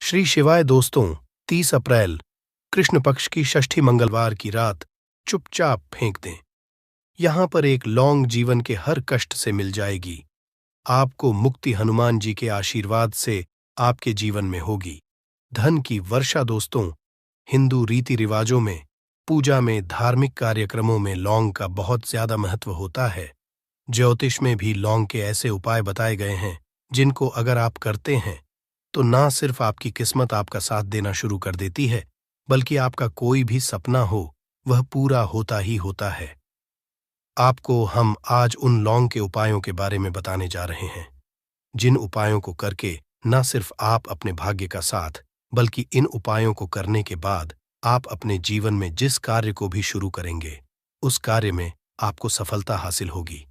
श्री शिवाय दोस्तों। 30 अप्रैल कृष्ण पक्ष की षष्ठी मंगलवार की रात चुपचाप फेंक दें। यहां पर एक लौंग जीवन के हर कष्ट से मिल जाएगी। आपको मुक्ति हनुमान जी के आशीर्वाद से आपके जीवन में होगी। धन की वर्षा दोस्तों। हिंदू रीति रिवाजों में, पूजा में, धार्मिक कार्यक्रमों में लौंग का बहुत ज्यादा महत्व होता है। ज्योतिष में भी लौंग के ऐसे उपाय बताए गए हैं जिनको अगर आप करते हैं तो ना सिर्फ आपकी किस्मत आपका साथ देना शुरू कर देती है, बल्कि आपका कोई भी सपना हो वह पूरा होता ही होता है। आपको हम आज उन लौंग के उपायों के बारे में बताने जा रहे हैं जिन उपायों को करके न सिर्फ आप अपने भाग्य का साथ, बल्कि इन उपायों को करने के बाद आप अपने जीवन में जिस कार्य को भी शुरू करेंगे उस कार्य में आपको सफलता हासिल होगी।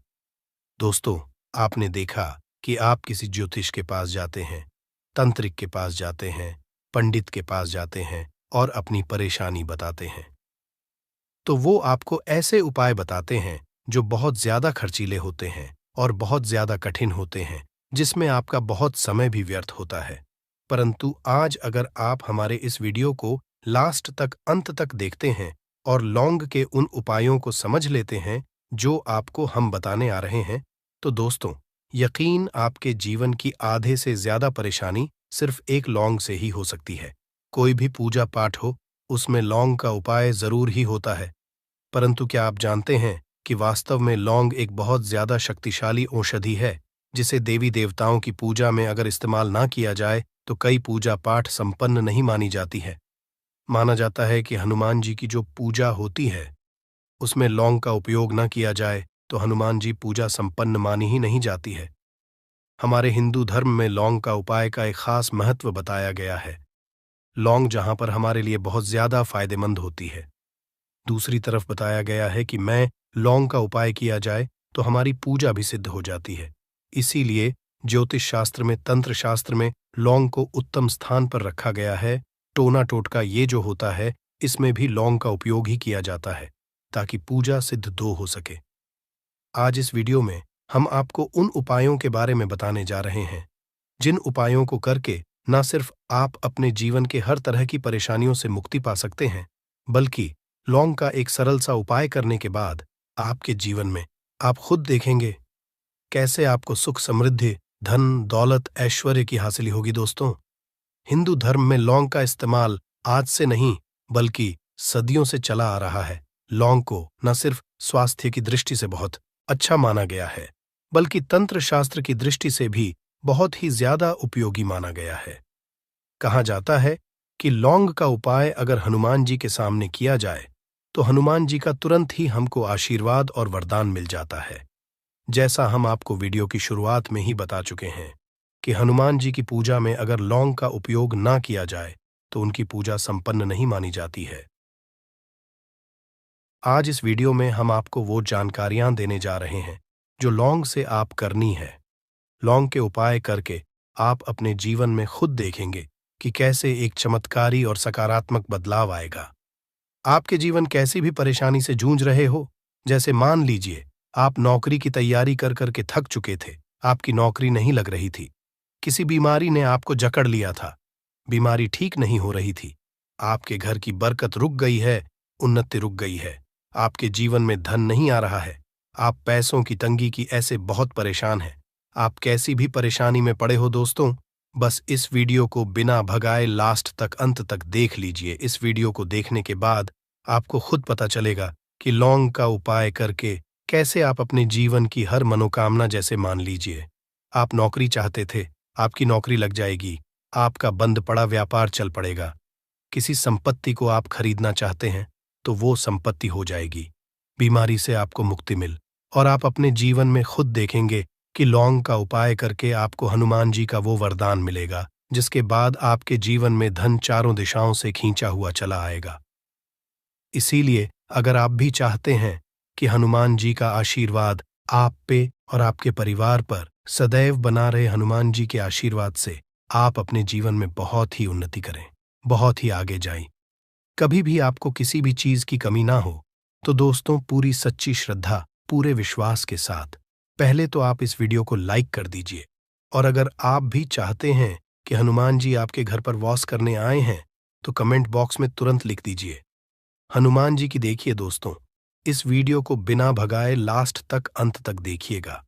दोस्तों, आपने देखा कि आप किसी ज्योतिष के पास जाते हैं, तंत्रिक के पास जाते हैं, पंडित के पास जाते हैं और अपनी परेशानी बताते हैं, तो वो आपको ऐसे उपाय बताते हैं जो बहुत ज्यादा खर्चीले होते हैं और बहुत ज्यादा कठिन होते हैं, जिसमें आपका बहुत समय भी व्यर्थ होता है। परंतु आज अगर आप हमारे इस वीडियो को लास्ट तक, अंत तक देखते हैं और लौंग के उन उपायों को समझ लेते हैं जो आपको हम बताने आ रहे हैं, तो दोस्तों, यकीन आपके जीवन की आधे से ज्यादा परेशानी सिर्फ एक लौंग से ही हो सकती है। कोई भी पूजा पाठ हो, उसमें लौंग का उपाय जरूर ही होता है। परंतु क्या आप जानते हैं कि वास्तव में लौंग एक बहुत ज्यादा शक्तिशाली औषधि है, जिसे देवी देवताओं की पूजा में अगर इस्तेमाल ना किया जाए तो कई पूजा पाठ संपन्न नहीं मानी जाती है। माना जाता है कि हनुमान जी की जो पूजा होती है उसमें लौंग का उपयोग न किया जाए तो हनुमान जी पूजा संपन्न मानी ही नहीं जाती है। हमारे हिंदू धर्म में लौंग का उपाय का एक खास महत्व बताया गया है। लौंग जहां पर हमारे लिए बहुत ज्यादा फायदेमंद होती है, दूसरी तरफ बताया गया है कि लौंग का उपाय किया जाए तो हमारी पूजा भी सिद्ध हो जाती है। इसीलिए ज्योतिष शास्त्र में, तंत्र शास्त्र में लौंग को उत्तम स्थान पर रखा गया है। टोना टोटका ये जो होता है, इसमें भी लौंग का उपयोग ही किया जाता है ताकि पूजा सिद्ध दो हो सके। आज इस वीडियो में हम आपको उन उपायों के बारे में बताने जा रहे हैं जिन उपायों को करके न सिर्फ आप अपने जीवन के हर तरह की परेशानियों से मुक्ति पा सकते हैं, बल्कि लौंग का एक सरल सा उपाय करने के बाद आपके जीवन में आप खुद देखेंगे कैसे आपको सुख, समृद्धि, धन, दौलत, ऐश्वर्य की हासिल होगी। दोस्तों, हिंदू धर्म में लौंग का इस्तेमाल आज से नहीं बल्कि सदियों से चला आ रहा है। लौंग को न सिर्फ स्वास्थ्य की दृष्टि से बहुत अच्छा माना गया है, बल्कि तंत्र शास्त्र की दृष्टि से भी बहुत ही ज्यादा उपयोगी माना गया है। कहा जाता है कि लौंग का उपाय अगर हनुमान जी के सामने किया जाए तो हनुमान जी का तुरंत ही हमको आशीर्वाद और वरदान मिल जाता है। जैसा हम आपको वीडियो की शुरुआत में ही बता चुके हैं कि हनुमान जी की पूजा में अगर लौंग का उपयोग ना किया जाए तो उनकी पूजा संपन्न नहीं मानी जाती है। आज इस वीडियो में हम आपको वो जानकारियां देने जा रहे हैं जो लौंग से आप करनी है। लौंग के उपाय करके आप अपने जीवन में खुद देखेंगे कि कैसे एक चमत्कारी और सकारात्मक बदलाव आएगा। आपके जीवन कैसी भी परेशानी से जूझ रहे हो, जैसे मान लीजिए आप नौकरी की तैयारी कर करके थक चुके थे, आपकी नौकरी नहीं लग रही थी, किसी बीमारी ने आपको जकड़ लिया था, बीमारी ठीक नहीं हो रही थी, आपके घर की बरकत रुक गई है, उन्नति रुक गई है, आपके जीवन में धन नहीं आ रहा है, आप पैसों की तंगी की ऐसे बहुत परेशान हैं, आप कैसी भी परेशानी में पड़े हो दोस्तों, बस इस वीडियो को बिना भगाए लास्ट तक, अंत तक देख लीजिए। इस वीडियो को देखने के बाद आपको खुद पता चलेगा कि लौंग का उपाय करके कैसे आप अपने जीवन की हर मनोकामना, जैसे मान लीजिए आप नौकरी चाहते थे, आपकी नौकरी लग जाएगी, आपका बंद पड़ा व्यापार चल पड़ेगा, किसी संपत्ति को आप खरीदना चाहते हैं तो वो संपत्ति हो जाएगी, बीमारी से आपको मुक्ति मिल, और आप अपने जीवन में खुद देखेंगे कि लौंग का उपाय करके आपको हनुमान जी का वो वरदान मिलेगा जिसके बाद आपके जीवन में धन चारों दिशाओं से खींचा हुआ चला आएगा। इसीलिए अगर आप भी चाहते हैं कि हनुमान जी का आशीर्वाद आप पे और आपके परिवार पर सदैव बना रहे, हनुमान जी के आशीर्वाद से आप अपने जीवन में बहुत ही उन्नति करें, बहुत ही आगे जाएं, कभी भी आपको किसी भी चीज की कमी ना हो, तो दोस्तों, पूरी सच्ची श्रद्धा, पूरे विश्वास के साथ पहले तो आप इस वीडियो को लाइक कर दीजिए। और अगर आप भी चाहते हैं कि हनुमान जी आपके घर पर वास करने आए हैं तो कमेंट बॉक्स में तुरंत लिख दीजिए। हनुमान जी की देखिए दोस्तों, इस वीडियो को बिना भगाए लास्ट तक अंत तक देखिएगा।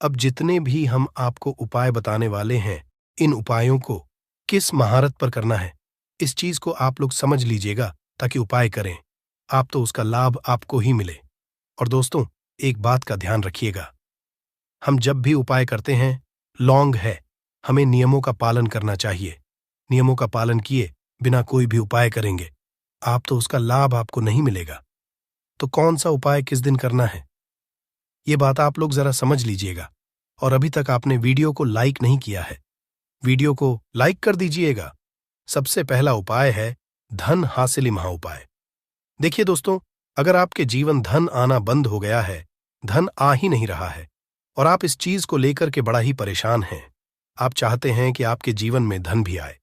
अब जितने भी हम आपको उपाय बताने वाले हैं, इन उपायों को किस महारत पर करना है, इस चीज को आप लोग समझ लीजिएगा ताकि उपाय करें आप तो उसका लाभ आपको ही मिले। और दोस्तों, एक बात का ध्यान रखिएगा, हम जब भी उपाय करते हैं, लॉन्ग है, हमें नियमों का पालन करना चाहिए। नियमों का पालन किए बिना कोई भी उपाय करेंगे आप तो उसका लाभ आपको नहीं मिलेगा। तो कौन सा उपाय किस दिन करना है, ये बात आप लोग जरा समझ लीजिएगा। और अभी तक आपने वीडियो को लाइक नहीं किया है, वीडियो को लाइक कर दीजिएगा। सबसे पहला उपाय है धन हासिली महाउपाय। देखिए दोस्तों, अगर आपके जीवन धन आना बंद हो गया है, धन आ ही नहीं रहा है और आप इस चीज को लेकर के बड़ा ही परेशान हैं, आप चाहते हैं कि आपके जीवन में धन भी आए,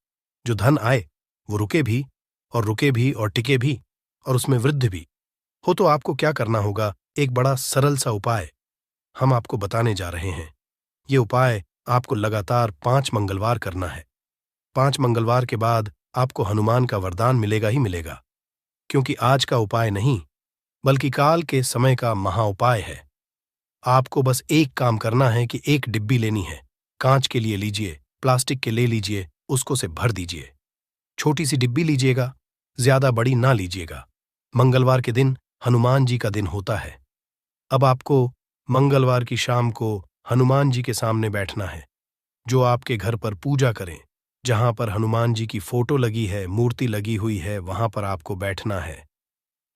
जो धन आए वो रुके भी और टिके भी और उसमें वृद्धि भी हो, तो आपको क्या करना होगा, एक बड़ा सरल सा उपाय हम आपको बताने जा रहे हैं। ये उपाय आपको लगातार 5 मंगलवार करना है। 5 मंगलवार के बाद आपको हनुमान का वरदान मिलेगा ही मिलेगा, क्योंकि आज का उपाय नहीं बल्कि काल के समय का महाउपाय है। आपको बस एक काम करना है कि एक डिब्बी लेनी है, कांच के लिए लीजिए, प्लास्टिक के ले लीजिए, उसको से भर दीजिए। छोटी सी डिब्बी लीजिएगा, ज्यादा बड़ी ना लीजिएगा। मंगलवार के दिन हनुमान जी का दिन होता है। अब आपको मंगलवार की शाम को हनुमान जी के सामने बैठना है, जो आपके घर पर पूजा करें, जहां पर हनुमान जी की फोटो लगी है, मूर्ति लगी हुई है, वहां पर आपको बैठना है।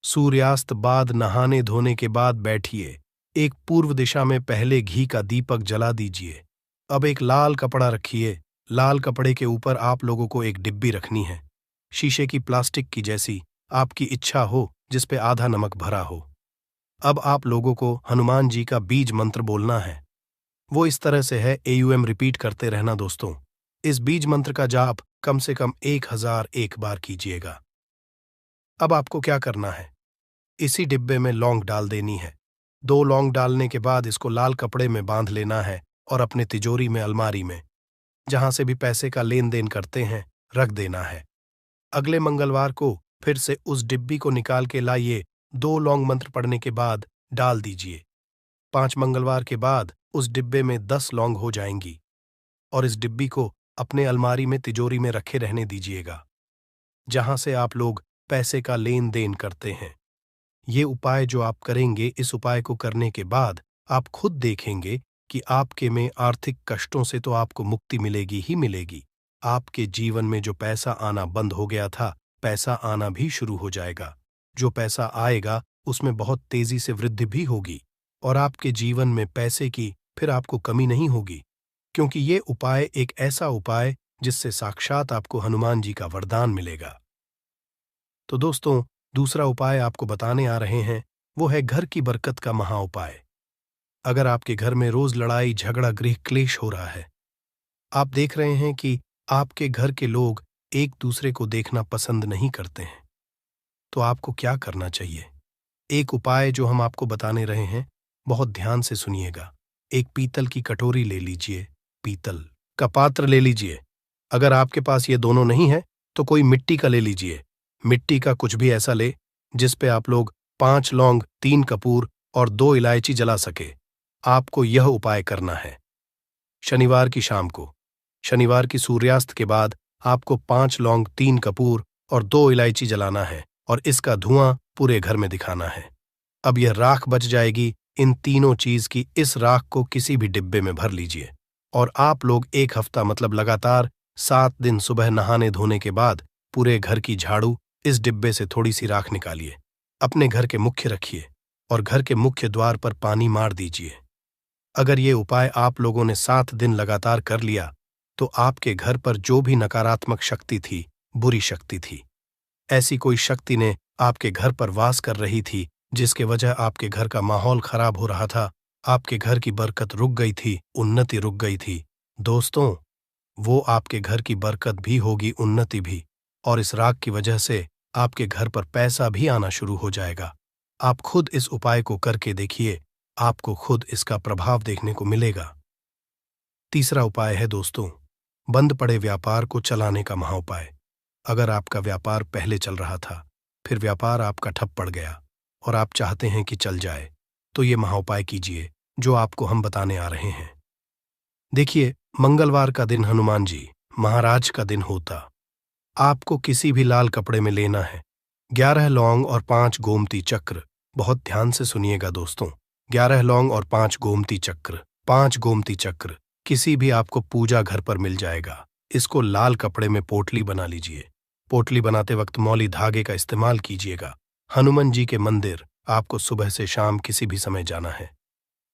सूर्यास्त बाद नहाने धोने के बाद बैठिए। एक पूर्व दिशा में पहले घी का दीपक जला दीजिए। अब एक लाल कपड़ा रखिए, लाल कपड़े के ऊपर आप लोगों को एक डिब्बी रखनी है, शीशे की, प्लास्टिक की, जैसी आपकी इच्छा हो, जिस पे आधा नमक भरा हो। अब आप लोगों को हनुमान जी का बीज मंत्र बोलना है। वो इस तरह से है, AUM रिपीट करते रहना दोस्तों। इस बीज मंत्र का जाप कम से कम 1001 बार कीजिएगा। अब आपको क्या करना है, इसी डिब्बे में लौंग डाल देनी है। 2 लौंग डालने के बाद इसको लाल कपड़े में बांध लेना है और अपने तिजोरी में, अलमारी में, जहां से भी पैसे का लेन देन करते हैं, रख देना है। अगले मंगलवार को फिर से उस डिब्बी को निकाल के लाइए, 2 लौंग मंत्र पढ़ने के बाद डाल दीजिए। 5 मंगलवार के बाद उस डिब्बे में 10 लौंग हो जाएंगी और इस डिब्बी को अपने अलमारी में, तिजोरी में रखे रहने दीजिएगा, जहां से आप लोग पैसे का लेन देन करते हैं। ये उपाय जो आप करेंगे, इस उपाय को करने के बाद आप खुद देखेंगे कि आपके में आर्थिक कष्टों से तो आपको मुक्ति मिलेगी ही मिलेगी। आपके जीवन में जो पैसा आना बंद हो गया था, पैसा आना भी शुरू हो जाएगा। जो पैसा आएगा उसमें बहुत तेजी से वृद्धि भी होगी और आपके जीवन में पैसे की फिर आपको कमी नहीं होगी, क्योंकि ये उपाय एक ऐसा उपाय जिससे साक्षात आपको हनुमान जी का वरदान मिलेगा। तो दोस्तों, दूसरा उपाय आपको बताने आ रहे हैं, वो है घर की बरकत का महाउपाय। अगर आपके घर में रोज लड़ाई झगड़ा गृह क्लेश हो रहा है, आप देख रहे हैं कि आपके घर के लोग एक दूसरे को देखना पसंद नहीं करते हैं, तो आपको क्या करना चाहिए। एक उपाय जो हम आपको बताने रहे हैं, बहुत ध्यान से सुनिएगा। एक पीतल की कटोरी ले लीजिए, पीतल का पात्र ले लीजिए। अगर आपके पास ये दोनों नहीं है तो कोई मिट्टी का ले लीजिए। मिट्टी का कुछ भी ऐसा ले जिस पे आप लोग 5 लौंग, 3 कपूर और 2 इलायची जला सके। आपको यह उपाय करना है शनिवार की शाम को। शनिवार की सूर्यास्त के बाद आपको 5 लौंग, 3 कपूर और 2 इलायची जलाना है और इसका धुआं पूरे घर में दिखाना है। अब यह राख बच जाएगी। इन तीनों चीज की इस राख को किसी भी डिब्बे में भर लीजिए और आप लोग 1 हफ्ता मतलब लगातार 7 दिन सुबह नहाने धोने के बाद पूरे घर की झाड़ू इस डिब्बे से थोड़ी सी राख निकालिए, अपने घर के मुख्य रखिए और घर के मुख्य द्वार पर पानी मार दीजिए। अगर ये उपाय आप लोगों ने 7 दिन लगातार कर लिया तो आपके घर पर जो भी नकारात्मक शक्ति थी, बुरी शक्ति थी, ऐसी कोई शक्ति ने आपके घर पर वास कर रही थी जिसके वजह आपके घर का माहौल खराब हो रहा था, आपके घर की बरकत रुक गई थी, उन्नति रुक गई थी, दोस्तों वो आपके घर की बरकत भी होगी, उन्नति भी, और इस राग की वजह से आपके घर पर पैसा भी आना शुरू हो जाएगा। आप खुद इस उपाय को करके देखिए, आपको खुद इसका प्रभाव देखने को मिलेगा। तीसरा उपाय है दोस्तों, बंद पड़े व्यापार को चलाने का महाउपाय। अगर आपका व्यापार पहले चल रहा था, फिर व्यापार आपका ठप पड़ गया और आप चाहते हैं कि चल जाए, तो ये महाउपाय कीजिए जो आपको हम बताने आ रहे हैं। देखिए, मंगलवार का दिन हनुमान जी महाराज का दिन होता। आपको किसी भी लाल कपड़े में लेना है 11 लौंग और 5 गोमती चक्र। बहुत ध्यान से सुनिएगा दोस्तों, 11 लौंग और 5 गोमती चक्र। 5 गोमती चक्र किसी भी आपको पूजा घर पर मिल जाएगा। इसको लाल कपड़े में पोटली बना लीजिए। पोटली बनाते वक्त मौली धागे का इस्तेमाल कीजिएगा। हनुमान जी के मंदिर आपको सुबह से शाम किसी भी समय जाना है।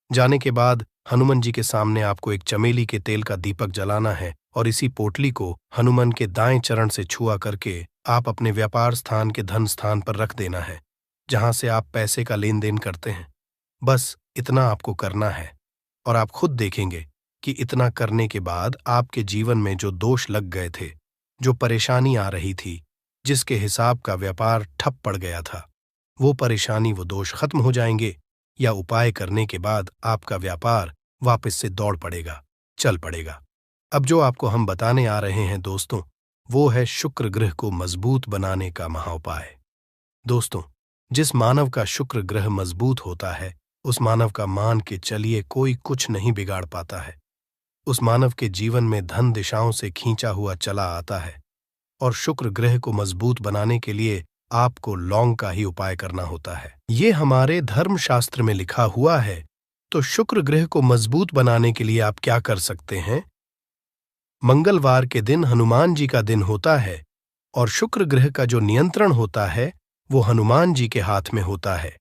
जाने के बाद हनुमान जी के सामने आपको एक चमेली के तेल का दीपक जलाना है और इसी पोटली को हनुमान के दाएं चरण से छुआ करके आप अपने व्यापार स्थान के धन स्थान पर रख देना है, जहां से आप पैसे का लेन देन करते हैं। बस इतना आपको करना है और आप खुद देखेंगे कि इतना करने के बाद आपके जीवन में जो दोष लग गए थे, जो परेशानी आ रही थी, जिसके हिसाब का व्यापार ठप पड़ गया था, वो परेशानी वो दोष खत्म हो जाएंगे या उपाय करने के बाद आपका व्यापार वापस से दौड़ पड़ेगा, चल पड़ेगा। अब जो आपको हम बताने आ रहे हैं दोस्तों, वो है शुक्र ग्रह को मजबूत बनाने का महाउपाय। दोस्तों, जिस मानव का शुक्र ग्रह मजबूत होता है, उस मानव का मान के चलिए कोई कुछ नहीं बिगाड़ पाता है। उस मानव के जीवन में धन दिशाओं से खींचा हुआ चला आता है और शुक्र ग्रह को मजबूत बनाने के लिए आपको लौंग का ही उपाय करना होता है। ये हमारे धर्मशास्त्र में लिखा हुआ है। तो शुक्र ग्रह को मजबूत बनाने के लिए आप क्या कर सकते हैं? मंगलवार के दिन हनुमान जी का दिन होता है और शुक्र ग्रह का जो नियंत्रण होता है वो हनुमान जी के हाथ में होता है।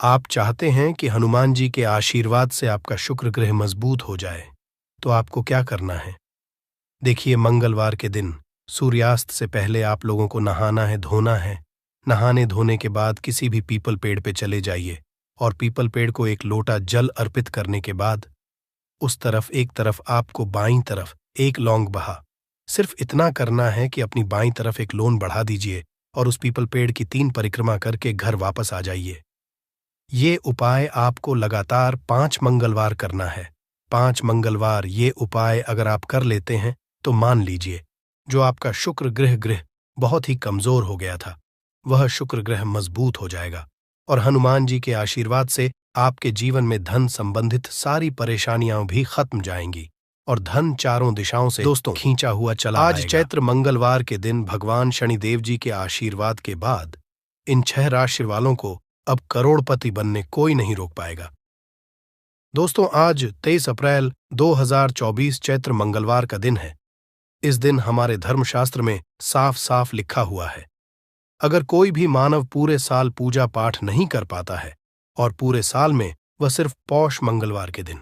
आप चाहते हैं कि हनुमान जी के आशीर्वाद से आपका शुक्र ग्रह मजबूत हो जाए, तो आपको क्या करना है? देखिए, मंगलवार के दिन सूर्यास्त से पहले आप लोगों को नहाना है, धोना है। नहाने धोने के बाद किसी भी पीपल पेड़ पे चले जाइए और पीपल पेड़ को एक लोटा जल अर्पित करने के बाद उस तरफ एक तरफ आपको बाईं तरफ एक लौंग बहा। सिर्फ इतना करना है कि अपनी बाईं तरफ एक लोन बढ़ा दीजिए और उस पीपल पेड़ की 3 परिक्रमा करके घर वापस आ जाइए। ये उपाय आपको लगातार 5 मंगलवार करना है। 5 मंगलवार ये उपाय अगर आप कर लेते हैं तो मान लीजिए जो आपका शुक्र ग्रह बहुत ही कमजोर हो गया था, वह शुक्र ग्रह मजबूत हो जाएगा और हनुमान जी के आशीर्वाद से आपके जीवन में धन संबंधित सारी परेशानियां भी खत्म जाएंगी और धन चारों दिशाओं से दोस्तों खींचा हुआ चला आएगा। आज चैत्र मंगलवार के दिन भगवान शनिदेव जी के आशीर्वाद के बाद इन 6 राशि वालों को अब करोड़पति बनने कोई नहीं रोक पाएगा। दोस्तों, आज 23 अप्रैल 2024 चैत्र मंगलवार का दिन है। इस दिन हमारे धर्मशास्त्र में साफ साफ लिखा हुआ है, अगर कोई भी मानव पूरे साल पूजा पाठ नहीं कर पाता है और पूरे साल में वह सिर्फ पौष मंगलवार के दिन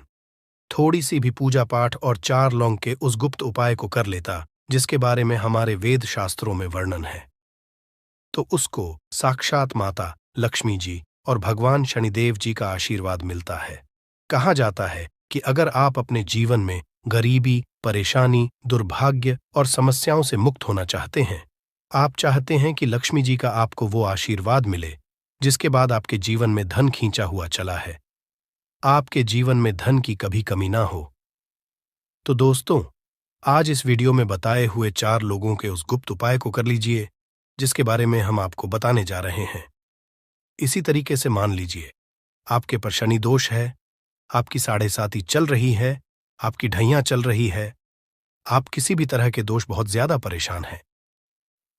थोड़ी सी भी पूजा पाठ और 4 लौंग के उस गुप्त उपाय को कर लेता जिसके बारे में हमारे वेद शास्त्रों में वर्णन है, तो उसको साक्षात माता लक्ष्मी जी और भगवान शनिदेव जी का आशीर्वाद मिलता है। कहा जाता है कि अगर आप अपने जीवन में गरीबी, परेशानी, दुर्भाग्य और समस्याओं से मुक्त होना चाहते हैं, आप चाहते हैं कि लक्ष्मी जी का आपको वो आशीर्वाद मिले जिसके बाद आपके जीवन में धन खींचा हुआ चला है, आपके जीवन में धन की कभी कमी ना हो, तो दोस्तों आज इस वीडियो में बताए हुए 4 लोगों के उस गुप्त उपाय को कर लीजिए जिसके बारे में हम आपको बताने जा रहे हैं। इसी तरीके से मान लीजिए आपके पर शनि दोष है, आपकी 7.5 चल रही है, आपकी ढैया चल रही है, आप किसी भी तरह के दोष बहुत ज्यादा परेशान हैं,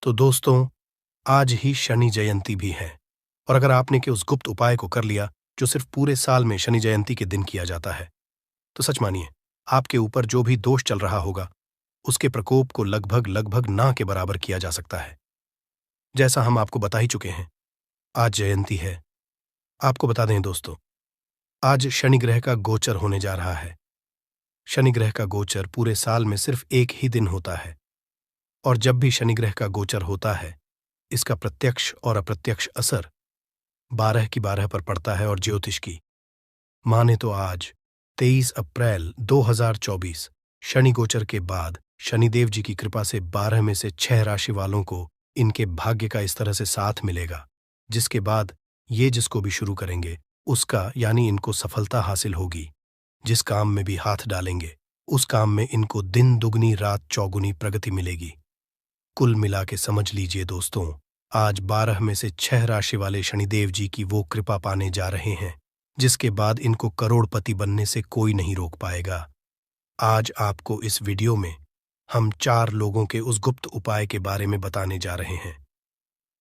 तो दोस्तों आज ही शनि जयंती भी है और अगर आपने के उस गुप्त उपाय को कर लिया जो सिर्फ पूरे साल में शनि जयंती के दिन किया जाता है, तो सच मानिए आपके ऊपर जो भी दोष चल रहा होगा उसके प्रकोप को लगभग ना के बराबर किया जा सकता है। जैसा हम आपको बता ही चुके हैं, आज जयंती है। आपको बता दें दोस्तों, आज शनि ग्रह का गोचर होने जा रहा है। शनि ग्रह का गोचर पूरे साल में सिर्फ एक ही दिन होता है और जब भी शनि ग्रह का गोचर होता है इसका प्रत्यक्ष और अप्रत्यक्ष असर 12 की 12 पर पड़ता है और ज्योतिष की माने तो आज 23 अप्रैल 2024 शनि गोचर के बाद शनिदेव जी की कृपा से 12 में से 6 राशि वालों को इनके भाग्य का इस तरह से साथ मिलेगा जिसके बाद ये जिसको भी शुरू करेंगे उसका यानी इनको सफलता हासिल होगी। जिस काम में भी हाथ डालेंगे उस काम में इनको दिन दुगनी रात चौगुनी प्रगति मिलेगी। कुल मिला के समझ लीजिए दोस्तों, आज 12 में से 6 राशि वाले शनिदेव जी की वो कृपा पाने जा रहे हैं जिसके बाद इनको करोड़पति बनने से कोई नहीं रोक पाएगा। आज आपको इस वीडियो में हम 4 लोगों के उस गुप्त उपाय के बारे में बताने जा रहे हैं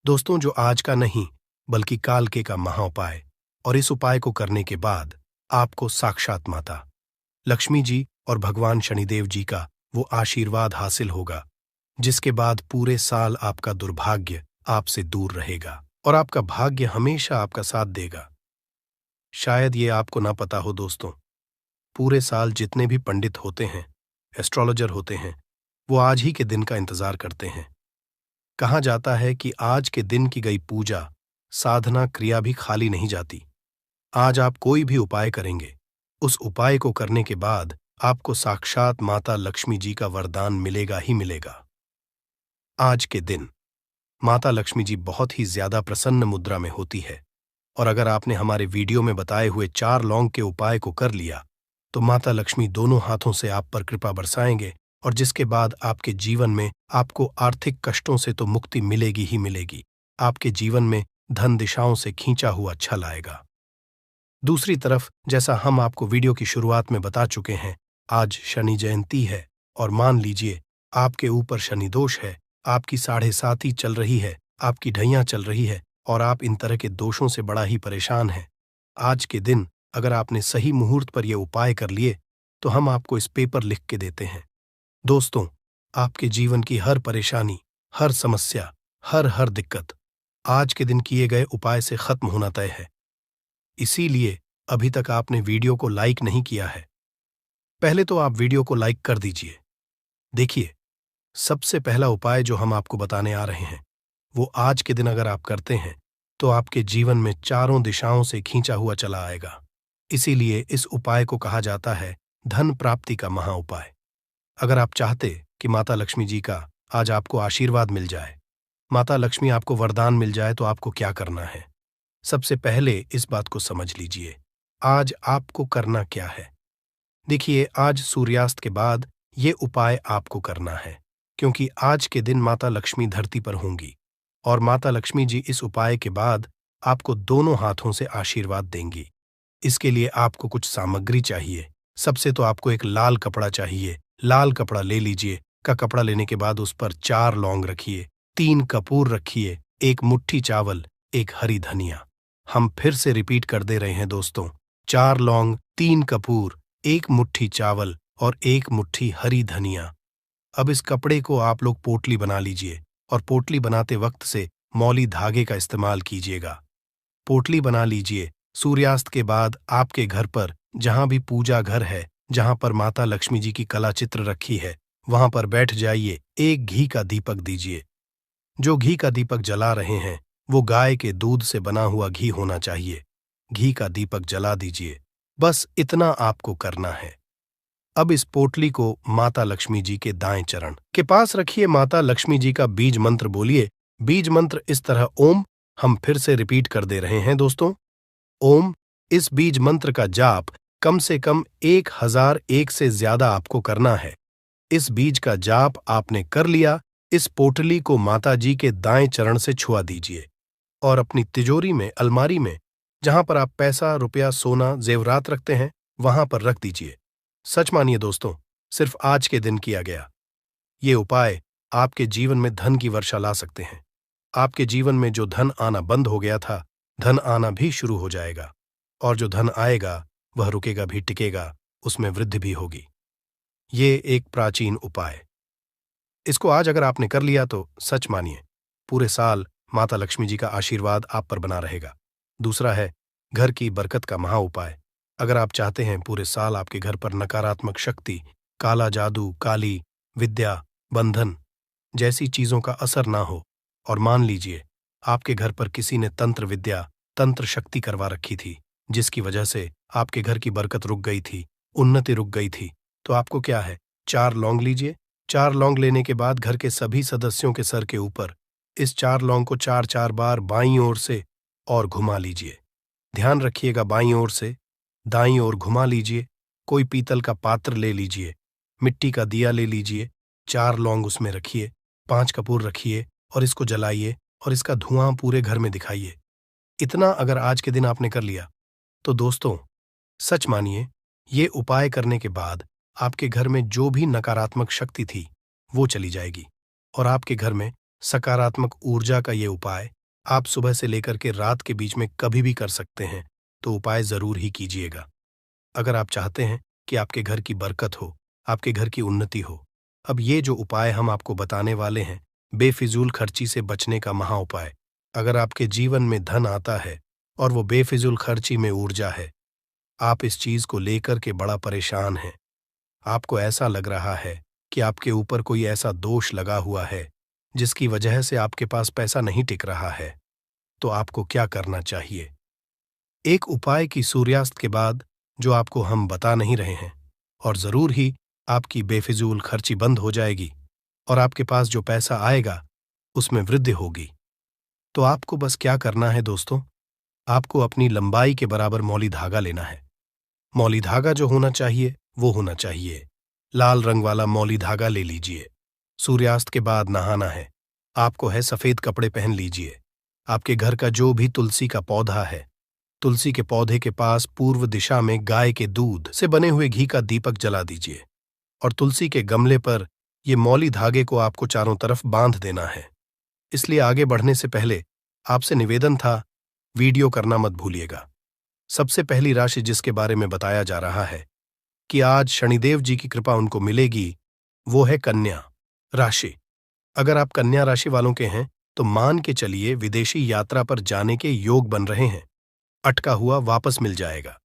दोस्तों, जो आज का नहीं बल्कि काल के का महाउपाय। और इस उपाय को करने के बाद आपको साक्षात माता लक्ष्मी जी और भगवान शनिदेव जी का वो आशीर्वाद हासिल होगा जिसके बाद पूरे साल आपका दुर्भाग्य आपसे दूर रहेगा और आपका भाग्य हमेशा आपका साथ देगा। शायद ये आपको ना पता हो दोस्तों, पूरे साल जितने भी पंडित होते हैं, एस्ट्रोलॉजर होते हैं, वो आज ही के दिन का इंतजार करते हैं। कहा जाता है कि आज के दिन की गई पूजा, साधना, क्रिया भी खाली नहीं जाती। आज आप कोई भी उपाय करेंगे, उस उपाय को करने के बाद आपको साक्षात माता लक्ष्मी जी का वरदान मिलेगा ही मिलेगा। आज के दिन माता लक्ष्मी जी बहुत ही ज्यादा प्रसन्न मुद्रा में होती है और अगर आपने हमारे वीडियो में बताए हुए 4 लौंग के उपाय को कर लिया तो माता लक्ष्मी दोनों हाथों से आप पर कृपा बरसाएंगे और जिसके बाद आपके जीवन में आपको आर्थिक कष्टों से तो मुक्ति मिलेगी ही मिलेगी। आपके जीवन में धन दिशाओं से खींचा हुआ छल आएगा। दूसरी तरफ, जैसा हम आपको वीडियो की शुरुआत में बता चुके हैं, आज शनि जयंती है और मान लीजिए आपके ऊपर शनि दोष है, आपकी 7.5 चल रही है, आपकी ढैया चल रही है और आप इन तरह के दोषों से बड़ा ही परेशान हैं। आज के दिन अगर आपने सही मुहूर्त पर यह उपाय कर लिए तो हम आपको इस पेपर लिख के देते हैं। दोस्तों, आपके जीवन की हर परेशानी, हर समस्या, हर दिक्कत आज के दिन किए गए उपाय से खत्म होना तय है। इसीलिए अभी तक आपने वीडियो को लाइक नहीं किया है, पहले तो आप वीडियो को लाइक कर दीजिए। देखिए, सबसे पहला उपाय जो हम आपको बताने आ रहे हैं वो आज के दिन अगर आप करते हैं तो आपके जीवन में चारों दिशाओं से खींचा हुआ चला आएगा। इसीलिए इस उपाय को कहा जाता है धन प्राप्ति का महाउपाय। अगर आप चाहते कि माता लक्ष्मी जी का आज आपको आशीर्वाद मिल जाए, माता लक्ष्मी आपको वरदान मिल जाए, तो आपको क्या करना है? सबसे पहले इस बात को समझ लीजिए, आज आपको करना क्या है। देखिए, आज सूर्यास्त के बाद ये उपाय आपको करना है क्योंकि आज के दिन माता लक्ष्मी धरती पर होंगी और माता लक्ष्मी जी इस उपाय के बाद आपको दोनों हाथों से आशीर्वाद देंगी। इसके लिए आपको कुछ सामग्री चाहिए। सबसे तो आपको एक लाल कपड़ा चाहिए। लाल कपड़ा ले लीजिए। का कपड़ा लेने के बाद उस पर 4 लौंग रखिए, 3 कपूर रखिए, 1 मुट्ठी चावल, 1 हरी धनिया। हम फिर से रिपीट कर दे रहे हैं दोस्तों, 4 लौंग, 3 कपूर, 1 मुट्ठी चावल और 1 मुट्ठी हरी धनिया। अब इस कपड़े को आप लोग पोटली बना लीजिए और पोटली बनाते वक्त से मौली धागे का इस्तेमाल कीजिएगा। पोटली बना लीजिए। सूर्यास्त के बाद आपके घर पर जहां भी पूजा घर है, जहां पर माता लक्ष्मी जी की कला चित्र रखी है, वहां पर बैठ जाइए। 1 घी का दीपक दीजिए। जो घी का दीपक जला रहे हैं वो गाय के दूध से बना हुआ घी होना चाहिए। घी का दीपक जला दीजिए। बस इतना आपको करना है। अब इस पोटली को माता लक्ष्मी जी के दाएं चरण के पास रखिए। माता लक्ष्मी जी का बीज मंत्र बोलिए। बीज मंत्र इस तरह ओम, हम फिर से रिपीट कर दे रहे हैं दोस्तों, ओम। इस बीज मंत्र का जाप कम से कम 1001 से ज्यादा आपको करना है। इस बीज का जाप आपने कर लिया, इस पोटली को माता जी के दाएं चरण से छुआ दीजिए और अपनी तिजोरी में, अलमारी में, जहां पर आप पैसा, रुपया, सोना, जेवरात रखते हैं, वहां पर रख दीजिए। सच मानिए दोस्तों, सिर्फ आज के दिन किया गया ये उपाय आपके जीवन में धन की वर्षा ला सकते हैं। आपके जीवन में जो धन आना बंद हो गया था, धन आना भी शुरू हो जाएगा और जो धन आएगा वह रुकेगा भी, टिकेगा, उसमें वृद्धि भी होगी। ये एक प्राचीन उपाय। इसको आज अगर आपने कर लिया तो सच मानिए पूरे साल माता लक्ष्मी जी का आशीर्वाद आप पर बना रहेगा। दूसरा है घर की बरकत का महा उपाय। अगर आप चाहते हैं पूरे साल आपके घर पर नकारात्मक शक्ति, काला जादू, काली विद्या, बंधन जैसी चीजों का असर ना हो, और मान लीजिए आपके घर पर किसी ने तंत्र विद्या, तंत्र शक्ति करवा रखी थी जिसकी वजह से आपके घर की बरकत रुक गई थी, उन्नति रुक गई थी, तो आपको क्या है, 4 लौंग लीजिए। 4 लौंग लेने के बाद घर के सभी सदस्यों के सर के ऊपर इस 4 लौंग को 4-4 बार बाईं ओर से और घुमा लीजिए। ध्यान रखिएगा, बाईं ओर से दाईं ओर घुमा लीजिए। कोई पीतल का पात्र ले लीजिए मिट्टी का दिया ले लीजिए, 4 लौंग उसमें रखिए, 5 कपूर रखिए और इसको जलाइए और इसका धुआं पूरे घर में दिखाइए। इतना अगर आज के दिन आपने कर लिया तो दोस्तों, सच मानिए, ये उपाय करने के बाद आपके घर में जो भी नकारात्मक शक्ति थी वो चली जाएगी और आपके घर में सकारात्मक ऊर्जा का ये उपाय आप सुबह से लेकर के रात के बीच में कभी भी कर सकते हैं। तो उपाय जरूर ही कीजिएगा। अगर आप चाहते हैं कि आपके घर की बरकत हो, आपके घर की उन्नति हो, अब ये जो उपाय हम आपको बताने वाले हैं, बेफिजूल खर्ची से बचने का महा उपाय। अगर आपके जीवन में धन आता है और वो बेफिजूल खर्ची में ऊर्जा है, आप इस चीज को लेकर के बड़ा परेशान हैं, आपको ऐसा लग रहा है कि आपके ऊपर कोई ऐसा दोष लगा हुआ है जिसकी वजह से आपके पास पैसा नहीं टिक रहा है, तो आपको क्या करना चाहिए? एक उपाय की सूर्यास्त के बाद जो आपको हम बता नहीं रहे हैं, और जरूर ही आपकी बेफिजूल खर्ची बंद हो जाएगी और आपके पास जो पैसा आएगा उसमें वृद्धि होगी। तो आपको बस क्या करना है दोस्तों, आपको अपनी लंबाई के बराबर मौली धागा लेना है। मौली धागा जो होना चाहिए वो होना चाहिए लाल रंग वाला मौली धागा ले लीजिए। सूर्यास्त के बाद नहाना है, आपको है सफेद कपड़े पहन लीजिए। आपके घर का जो भी तुलसी का पौधा है, तुलसी के पौधे के पास पूर्व दिशा में गाय के दूध से बने हुए घी का दीपक जला दीजिए और तुलसी के गमले पर ये मौली धागे को आपको चारों तरफ बांध देना है। इसलिए आगे बढ़ने से पहले आपसे निवेदन था, वीडियो करना मत भूलिएगा। सबसे पहली राशि जिसके बारे में बताया जा रहा है कि आज शनिदेव जी की कृपा उनको मिलेगी, वो है कन्या राशि। अगर आप कन्या राशि वालों के हैं तो मान के चलिए विदेशी यात्रा पर जाने के योग बन रहे हैं, अटका हुआ वापस मिल जाएगा।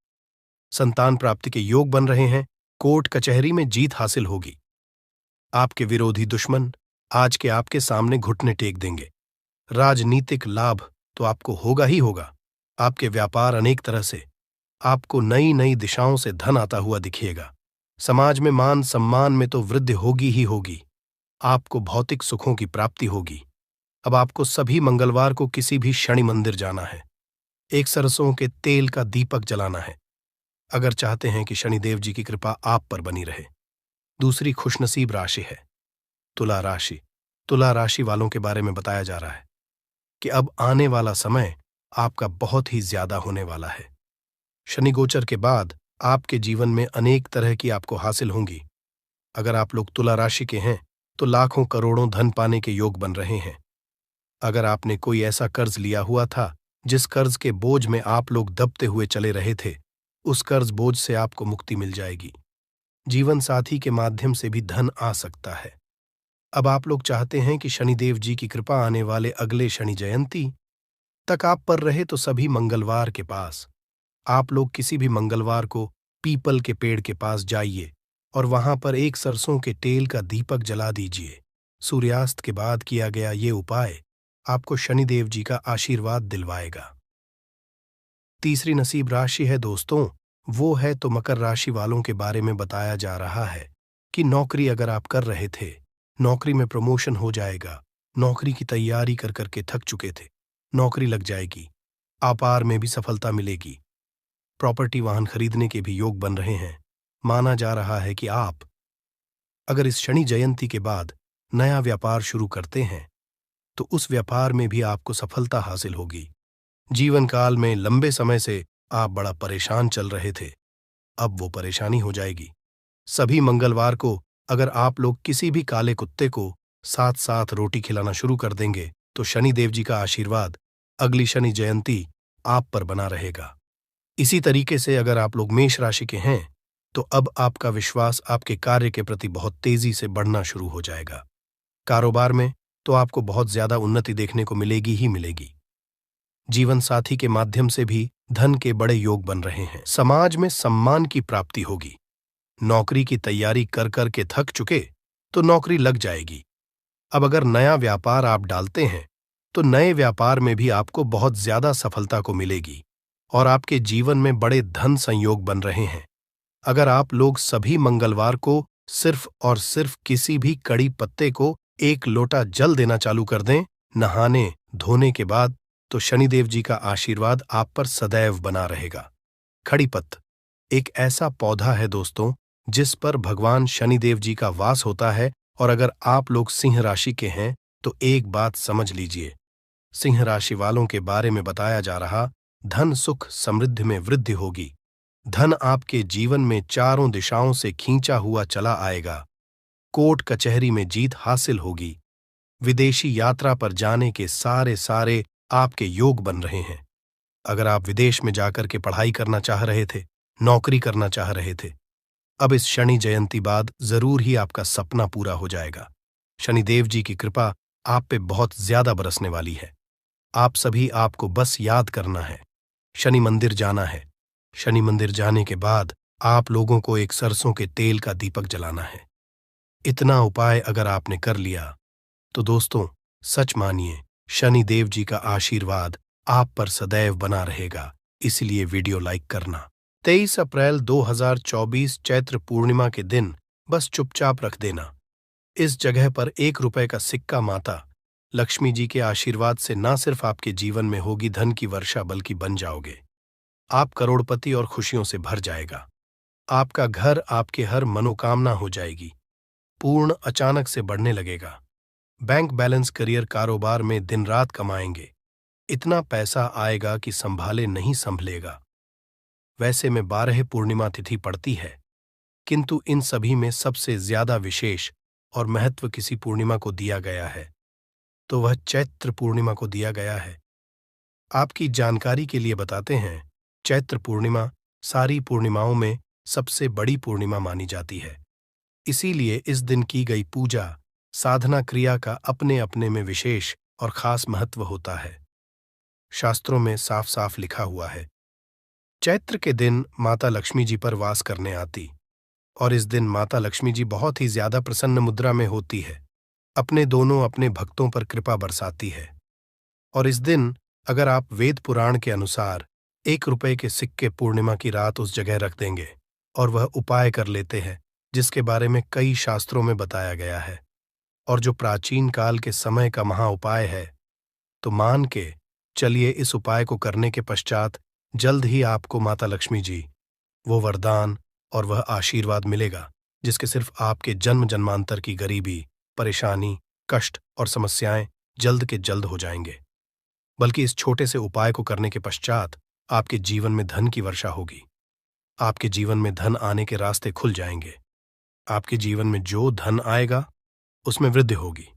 संतान प्राप्ति के योग बन रहे हैं, कोर्ट कचहरी में जीत हासिल होगी। आपके विरोधी दुश्मन आज के आपके सामने घुटने टेक देंगे। राजनीतिक लाभ तो आपको होगा ही होगा। आपके व्यापार अनेक तरह से, आपको नई नई दिशाओं से धन आता हुआ दिखेगा। समाज में मान सम्मान में तो वृद्धि होगी ही होगी। आपको भौतिक सुखों की प्राप्ति होगी। अब आपको सभी मंगलवार को किसी भी शनि मंदिर जाना है, एक सरसों के तेल का दीपक जलाना है, अगर चाहते हैं कि शनिदेव जी की कृपा आप पर बनी रहे। दूसरी खुशनसीब राशि है तुला राशि। तुला राशि वालों के बारे में बताया जा रहा है कि अब आने वाला समय आपका बहुत ही ज्यादा होने वाला है। शनि गोचर के बाद आपके जीवन में अनेक तरह की आपको हासिल होंगी। अगर आप लोग तुला राशि के हैं तो लाखों करोड़ों धन पाने के योग बन रहे हैं। अगर आपने कोई ऐसा कर्ज लिया हुआ था जिस कर्ज के बोझ में आप लोग दबते हुए चले रहे थे, उस कर्ज बोझ से आपको मुक्ति मिल जाएगी। जीवन साथी के माध्यम से भी धन आ सकता है। अब आप लोग चाहते हैं कि शनिदेव जी की कृपा आने वाले अगले शनि जयंती तक आप पर रहे, तो सभी मंगलवार के पास आप लोग किसी भी मंगलवार को पीपल के पेड़ के पास जाइए और वहां पर एक सरसों के तेल का दीपक जला दीजिए। सूर्यास्त के बाद किया गया ये उपाय आपको शनिदेव जी का आशीर्वाद दिलवाएगा। तीसरी नसीब राशि है दोस्तों, वो है तो मकर राशि वालों के बारे में बताया जा रहा है कि नौकरी अगर आप कर रहे थे, नौकरी में प्रमोशन हो जाएगा। नौकरी की तैयारी कर करके थक चुके थे, नौकरी लग जाएगी। व्यापार में भी सफलता मिलेगी। प्रॉपर्टी वाहन खरीदने के भी योग बन रहे हैं। माना जा रहा है कि आप अगर इस शनि जयंती के बाद नया व्यापार शुरू करते हैं तो उस व्यापार में भी आपको सफलता हासिल होगी। जीवन काल में लंबे समय से आप बड़ा परेशान चल रहे थे, अब वो परेशानी हो जाएगी। सभी मंगलवार को अगर आप लोग किसी भी काले कुत्ते को साथ साथ रोटी खिलाना शुरू कर देंगे तो शनिदेव जी का आशीर्वाद अगली शनि जयंती आप पर बना रहेगा। इसी तरीके से अगर आप लोग मेष राशि के हैं तो अब आपका विश्वास आपके कार्य के प्रति बहुत तेजी से बढ़ना शुरू हो जाएगा। कारोबार में तो आपको बहुत ज्यादा उन्नति देखने को मिलेगी ही मिलेगी। जीवन साथी के माध्यम से भी धन के बड़े योग बन रहे हैं। समाज में सम्मान की प्राप्ति होगी। नौकरी की तैयारी कर कर के थक चुके तो नौकरी लग जाएगी। अब अगर नया व्यापार आप डालते हैं तो नए व्यापार में भी आपको बहुत ज्यादा सफलता को मिलेगी और आपके जीवन में बड़े धन संयोग बन रहे हैं। अगर आप लोग सभी मंगलवार को सिर्फ और सिर्फ किसी भी कड़ी पत्ते को एक लोटा जल देना चालू कर दें नहाने धोने के बाद, तो शनिदेव जी का आशीर्वाद आप पर सदैव बना रहेगा। खड़ी पत्त एक ऐसा पौधा है दोस्तों जिस पर भगवान शनिदेव जी का वास होता है। और अगर आप लोग सिंह राशि के हैं तो एक बात समझ लीजिए, सिंह राशि वालों के बारे में बताया जा रहा धन सुख समृद्धि में वृद्धि होगी। धन आपके जीवन में चारों दिशाओं से खींचा हुआ चला आएगा। कोर्ट कचहरी में जीत हासिल होगी। विदेशी यात्रा पर जाने के सारे आपके योग बन रहे हैं। अगर आप विदेश में जाकर के पढ़ाई करना चाह रहे थे, नौकरी करना चाह रहे थे, अब इस शनि जयंती बाद जरूर ही आपका सपना पूरा हो जाएगा। शनिदेव जी की कृपा आप पे बहुत ज्यादा बरसने वाली है। आप सभी आपको बस याद करना है, शनि मंदिर जाना है। शनि मंदिर जाने के बाद आप लोगों को एक सरसों के तेल का दीपक जलाना है। इतना उपाय अगर आपने कर लिया तो दोस्तों सच मानिए, शनि देव जी का आशीर्वाद आप पर सदैव बना रहेगा। इसलिए वीडियो लाइक करना। 23 अप्रैल 2024 चैत्र पूर्णिमा के दिन बस चुपचाप रख देना। इस जगह पर 1 रुपए का सिक्का माता लक्ष्मी जी के आशीर्वाद से ना सिर्फ आपके जीवन में होगी धन की वर्षा, बल्कि बन जाओगे। आप करोड़पति और खुशियों से भर जाएगा। आपका घर आपके हर मनोकामना हो जाएगी। पूर्ण अचानक से बढ़ने लगेगा। बैंक बैलेंस, करियर, कारोबार में दिन रात कमाएंगे। इतना पैसा आएगा कि संभाले नहीं संभलेगा। वैसे में 12 पूर्णिमा तिथि पड़ती है, किंतु इन सभी में सबसे ज्यादा विशेष और महत्व किसी पूर्णिमा को दिया गया है, तो वह चैत्र पूर्णिमा को दिया गया है। आपकी जानकारी के लिए बताते हैं, चैत्र पूर्णिमा सारी पूर्णिमाओं में सबसे बड़ी पूर्णिमा मानी जाती है। इसीलिए इस दिन की गई पूजा साधना क्रिया का अपने अपने में विशेष और खास महत्व होता है। शास्त्रों में साफ साफ लिखा हुआ है, चैत्र के दिन माता लक्ष्मी जी पर वास करने आती, और इस दिन माता लक्ष्मी जी बहुत ही ज्यादा प्रसन्न मुद्रा में होती है। अपने भक्तों पर कृपा बरसाती है। और इस दिन अगर आप वेद पुराण के अनुसार 1 रुपए के सिक्के पूर्णिमा की रात उस जगह रख देंगे और वह उपाय कर लेते हैं जिसके बारे में कई शास्त्रों में बताया गया है, और जो प्राचीन काल के समय का महा उपाय है, तो मान के चलिए इस उपाय को करने के पश्चात जल्द ही आपको माता लक्ष्मी जी वो वरदान और वह आशीर्वाद मिलेगा जिसके सिर्फ आपके जन्म जन्मांतर की गरीबी, परेशानी, कष्ट और समस्याएं जल्द के जल्द हो जाएंगे। बल्कि इस छोटे से उपाय को करने के पश्चात आपके जीवन में धन की वर्षा होगी। आपके जीवन में धन आने के रास्ते खुल जाएंगे। आपके जीवन में जो धन आएगा उसमें वृद्धि होगी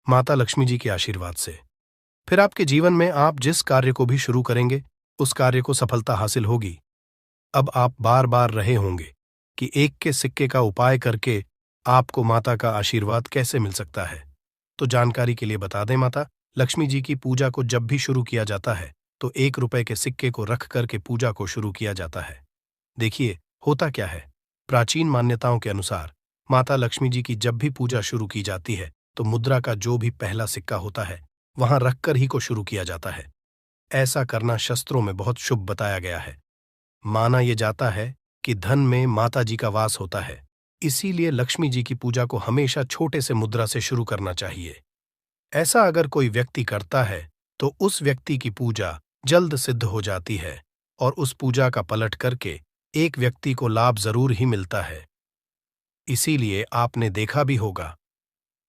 माता लक्ष्मी जी के आशीर्वाद से। फिर आपके जीवन में आप जिस कार्य को भी शुरू करेंगे उस कार्य को सफलता हासिल होगी। अब आप बार बार रहे होंगे कि 1 के सिक्के का उपाय करके आपको माता का आशीर्वाद कैसे मिल सकता है, तो जानकारी के लिए बता दें, माता लक्ष्मी जी की पूजा को जब भी शुरू किया जाता है तो 1 रुपए के सिक्के को रख करके पूजा को शुरू किया जाता है। देखिए होता क्या है, प्राचीन मान्यताओं के अनुसार माता लक्ष्मी जी की जब भी पूजा शुरू की जाती है तो मुद्रा का जो भी पहला सिक्का होता है वहां रखकर ही को शुरू किया जाता है। ऐसा करना शास्त्रों में बहुत शुभ बताया गया है। माना यह जाता है कि धन में माता जी का वास होता है, इसीलिए लक्ष्मी जी की पूजा को हमेशा छोटे से मुद्रा से शुरू करना चाहिए। ऐसा अगर कोई व्यक्ति करता है तो उस व्यक्ति की पूजा जल्द सिद्ध हो जाती है और उस पूजा का पलट करके एक व्यक्ति को लाभ जरूर ही मिलता है। इसीलिए आपने देखा भी होगा,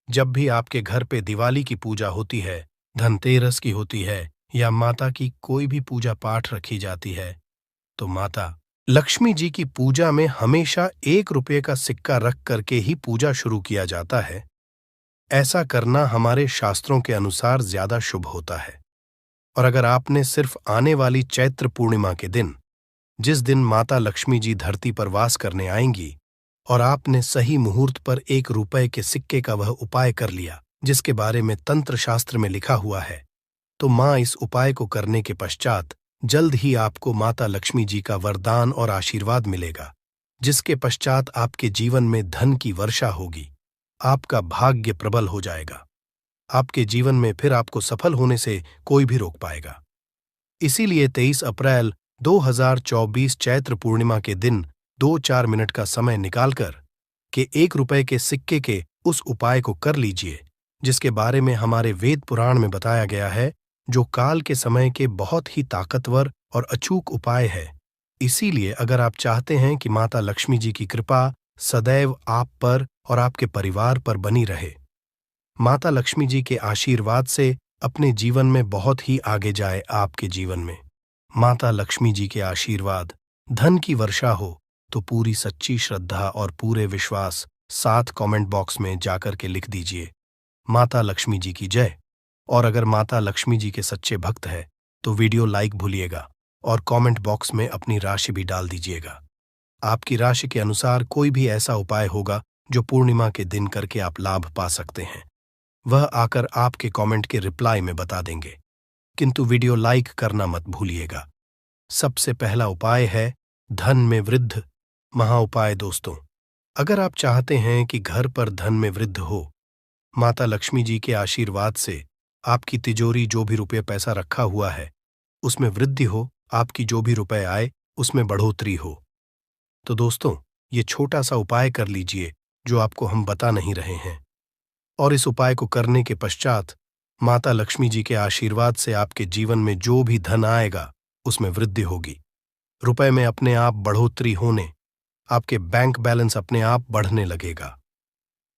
जब भी आपके घर पे दिवाली की पूजा होती है, धनतेरस की होती है या माता की कोई भी पूजा पाठ रखी जाती है, तो माता लक्ष्मी जी की पूजा में हमेशा 1 रुपये का सिक्का रख करके ही पूजा शुरू किया जाता है। ऐसा करना हमारे शास्त्रों के अनुसार ज्यादा शुभ होता है। और अगर आपने सिर्फ आने वाली चैत्र पूर्णिमा के दिन, जिस दिन माता लक्ष्मी जी धरती पर वास करने आएंगी, और आपने सही मुहूर्त पर 1 रुपए के सिक्के का वह उपाय कर लिया जिसके बारे में तंत्र शास्त्र में लिखा हुआ है, तो मां इस उपाय को करने के पश्चात जल्द ही आपको माता लक्ष्मी जी का वरदान और आशीर्वाद मिलेगा, जिसके पश्चात आपके जीवन में धन की वर्षा होगी। आपका भाग्य प्रबल हो जाएगा। आपके जीवन में फिर आपको सफल होने से कोई भी रोक पाएगा। इसीलिए 23 अप्रैल 2024 चैत्र पूर्णिमा के दिन 2-4 मिनट का समय निकालकर के 1 रुपए के सिक्के के उस उपाय को कर लीजिए जिसके बारे में हमारे वेद पुराण में बताया गया है, जो काल के समय के बहुत ही ताकतवर और अचूक उपाय है। इसीलिए अगर आप चाहते हैं कि माता लक्ष्मी जी की कृपा सदैव आप पर और आपके परिवार पर बनी रहे, माता लक्ष्मी जी के आशीर्वाद से अपने जीवन में बहुत ही आगे जाए आपके जीवन में, माता लक्ष्मी जी के आशीर्वाद धन की वर्षा हो, तो पूरी सच्ची श्रद्धा और पूरे विश्वास साथ कमेंट बॉक्स में जाकर के लिख दीजिए, माता लक्ष्मी जी की जय। और अगर माता लक्ष्मी जी के सच्चे भक्त है तो वीडियो लाइक भूलिएगा और कमेंट बॉक्स में अपनी राशि भी डाल दीजिएगा। आपकी राशि के अनुसार कोई भी ऐसा उपाय होगा जो पूर्णिमा के दिन करके आप लाभ पा सकते हैं, वह आकर आपके कमेंट के रिप्लाई में बता देंगे, किंतु वीडियो लाइक करना मत भूलिएगा। सबसे पहला उपाय है धन में वृद्धि महाउपाय। दोस्तों, अगर आप चाहते हैं कि घर पर धन में वृद्धि हो, माता लक्ष्मी जी के आशीर्वाद से आपकी तिजोरी जो भी रुपये पैसा रखा हुआ है उसमें वृद्धि हो, आपकी जो भी रुपए आए उसमें बढ़ोतरी हो, तो दोस्तों ये छोटा सा उपाय कर लीजिए जो आपको हम बता नहीं रहे हैं। और इस उपाय को करने के पश्चात माता लक्ष्मी जी के आशीर्वाद से आपके जीवन में जो भी धन आएगा उसमें वृद्धि होगी, रुपए में अपने आप बढ़ोतरी होने, आपके बैंक बैलेंस अपने आप बढ़ने लगेगा।